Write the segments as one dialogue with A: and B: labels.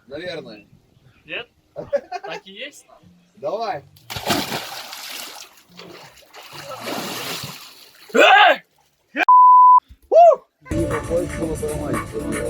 A: Наверное.
B: Нет? Так и есть?
A: Давай. Больше было бы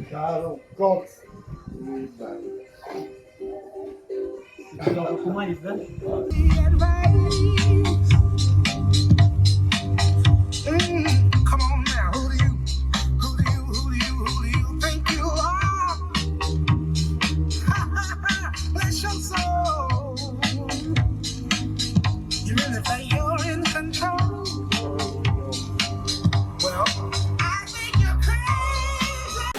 A: Карл Кокс.
B: Кумарис, да?
C: Come on now, who do you think you are? Bless your soul. You really think you're in control? Well, I think you're crazy.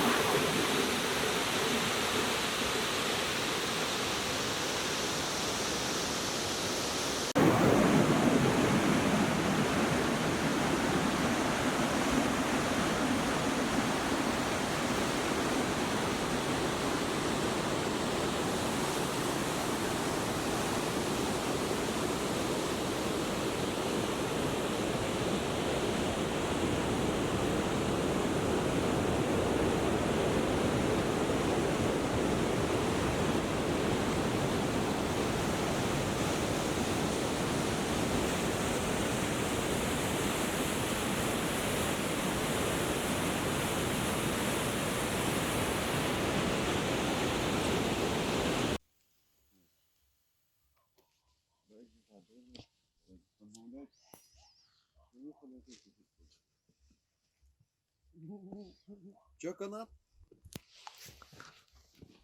A: Че, канат?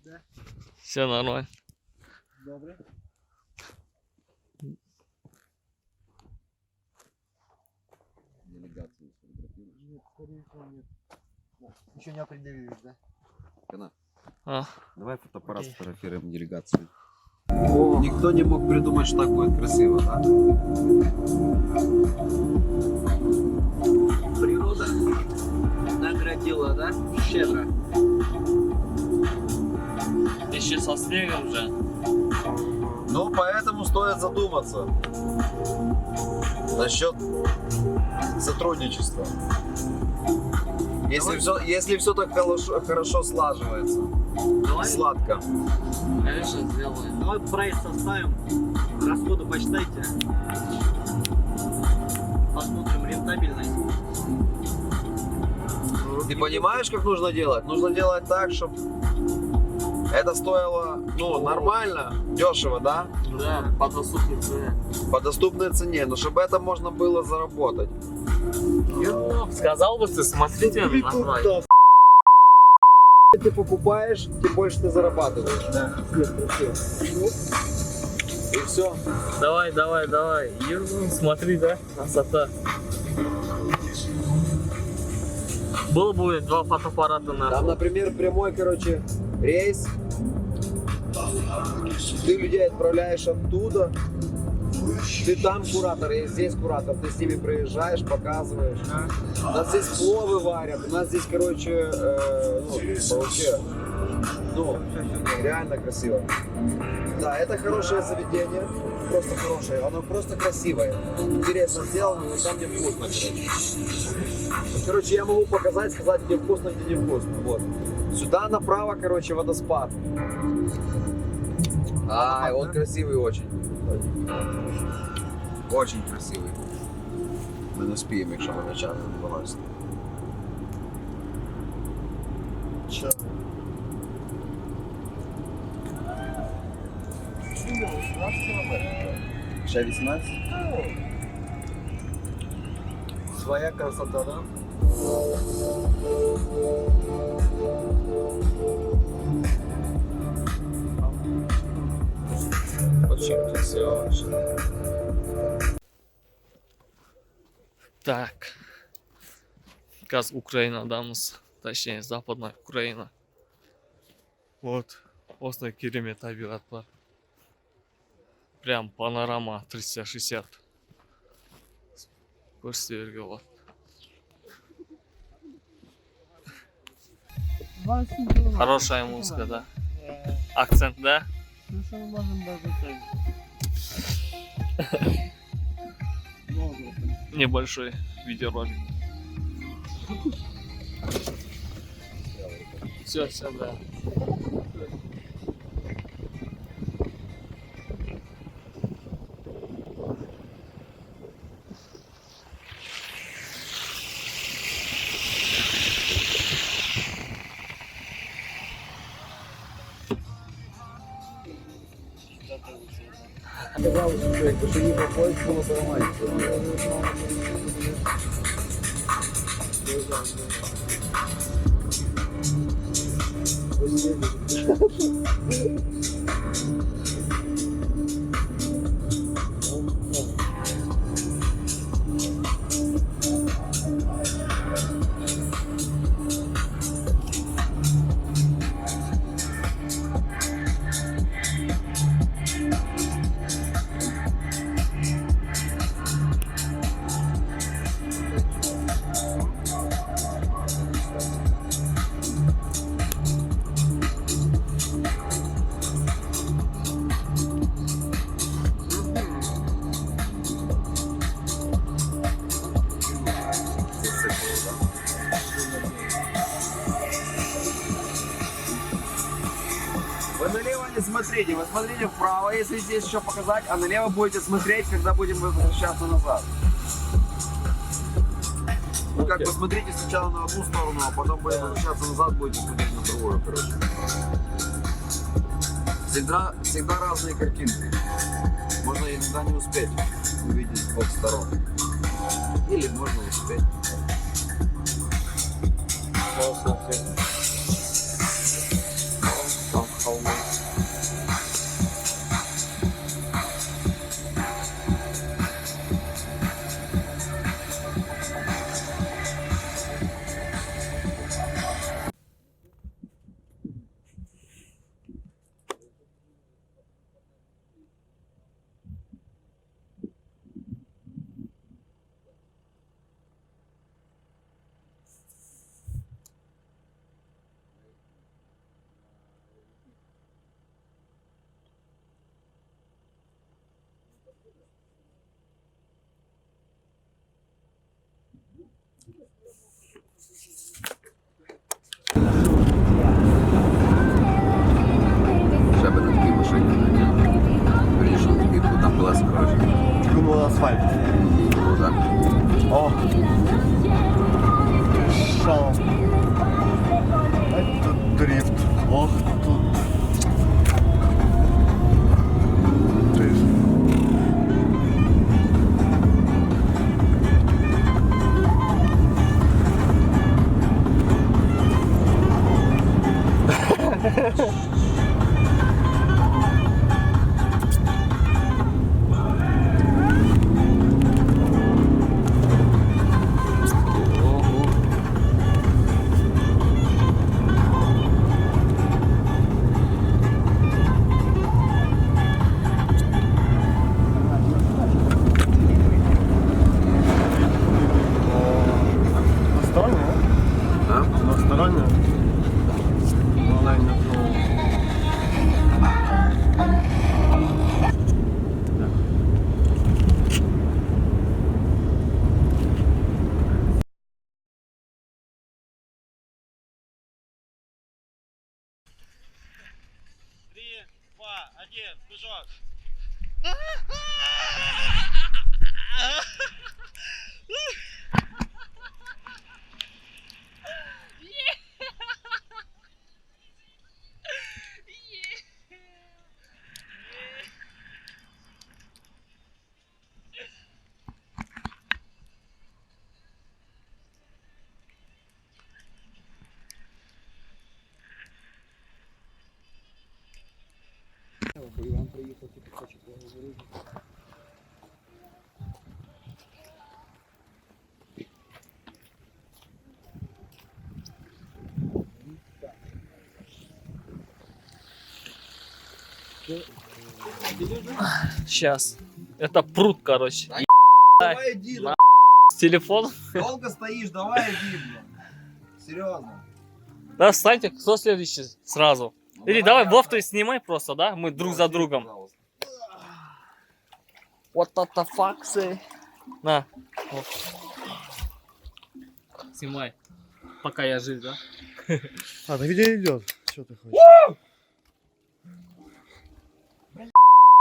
B: Да. Все нормально.
A: Добре. Делегацию сфотографируешь?
D: Нет, скорее всего нет. Еще не определились, да?
A: Канат.
B: А,
A: Давай фотоаппарат
D: Окей.
A: сфотографируем делегацию. Никто не мог придумать, что так будет красиво, да?
B: природа наградила, да? Щедро. Еще со снегом уже.
A: Ну, поэтому стоит задуматься насчет сотрудничества. Если все так хорошо слаживается,
B: Давай,
A: сладко.
B: конечно, сделаем.
D: Давай прайс составим, расходы посчитайте. Посмотрим рентабельность.
A: Ты понимаешь, как нужно делать? Нужно делать так, чтобы это стоило, ну, нормально, дешево, да?
B: Да, по доступной цене.
A: По доступной цене, но чтобы это можно было заработать.
B: Сказал бы ты, смотрите на сайт.
A: Ты покупаешь, тем больше ты зарабатываешь.
D: Да.
A: И все.
B: Давай. Смотри, да? Красота. Было бы два фотоаппарата на.
A: Там, например, прямой, короче, рейс. Ты людей отправляешь оттуда. Ты там куратор, я здесь куратор. Ты с ними проезжаешь, показываешь. У нас здесь пловы варят. У нас здесь, короче, вообще, реально красиво. Да, это хорошее заведение. Просто хорошее. Оно просто красивое. Интересно сделано, но там не вкусно, короче. Короче, я могу показать, сказать, где вкусно, где не вкусно. Вот. Сюда направо, короче, водоспад. Ай, он красивый очень. Очень красивий. Ми не спіємо, якщо ми на час не вилазимо.
D: Че?
A: Ще 18?
D: Своя красота, да?
A: Очень красиво.
B: Так. Газ Украинадамыз. Точнее, Западная Украина. Вот. Острый керемет табиғат бар. Прям панорама 360. Көрсете беруге болот. Хорошая музыка, да. Акцент, да? Небольшой видеоролик. Все, да.
A: Казалось, що якби що їхав поїзд, було б нормально. Вы налево не смотрите, вы смотрите вправо, если здесь еще показать, а налево будете смотреть, когда будем возвращаться назад. Вы как бы смотрите сначала на одну сторону, а потом будем возвращаться назад, будете смотреть на другую, короче. Всегда разные картинки. Можно иногда не успеть увидеть с двух сторон. Или можно успеть.
B: Там холмы.
A: Ще би на такій машині. Вирішив такий, бо там колеса, коротше.
D: Кому асфальт.
A: Ну, так.
D: О! Шо? Тут дрифт. Ох, тут. Дрифт. Двостороннє?
A: А?
D: Двостороннє? Маленько.
B: Сейчас. Это пруд, короче.
A: Давай иди,
B: На телефоном.
A: Долго стоишь, давай иди, блин. Серьезно.
B: Да, встаньте, кто следующий сразу.
A: Ну,
B: Или давай
A: я
B: Вов,
A: сам.
B: ты снимай просто, да? Мы друг за
A: Вот,
B: другом.
A: пожалуйста.
B: Вот это факсы. На. Вот. Снимай. Пока я жив, да?
D: А, так видео идет. Что ты хочешь?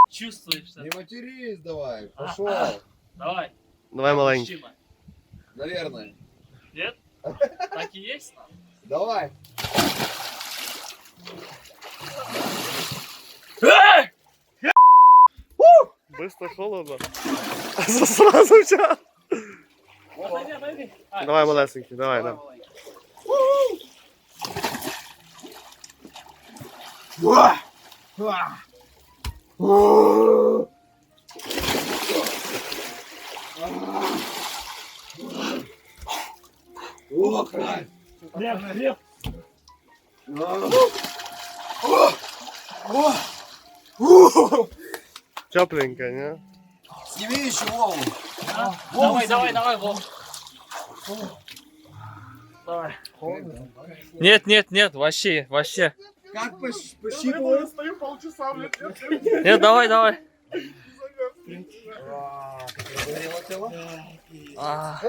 B: Чувствуешь, что?
A: Не матерись давай, пошел.
B: Давай.
D: Давай маленький.
B: Мужчина.
A: Наверное.
B: Нет? Так и есть?
A: Давай.
D: Быстро, холодно. Сразу все.
B: Отойди, отойди. А,
D: Давай, малесенький, давай, давай.
A: Ох,
B: хлеб, хлеб.
D: Тепленько, не?
A: сними еще Вову.
B: Давай, давай, давай, Вов. Давай. Нет, нет, нет, вообще, вообще.
A: Как пощипываю?
B: Нет, давай, давай.
A: Загорело тело?
B: А.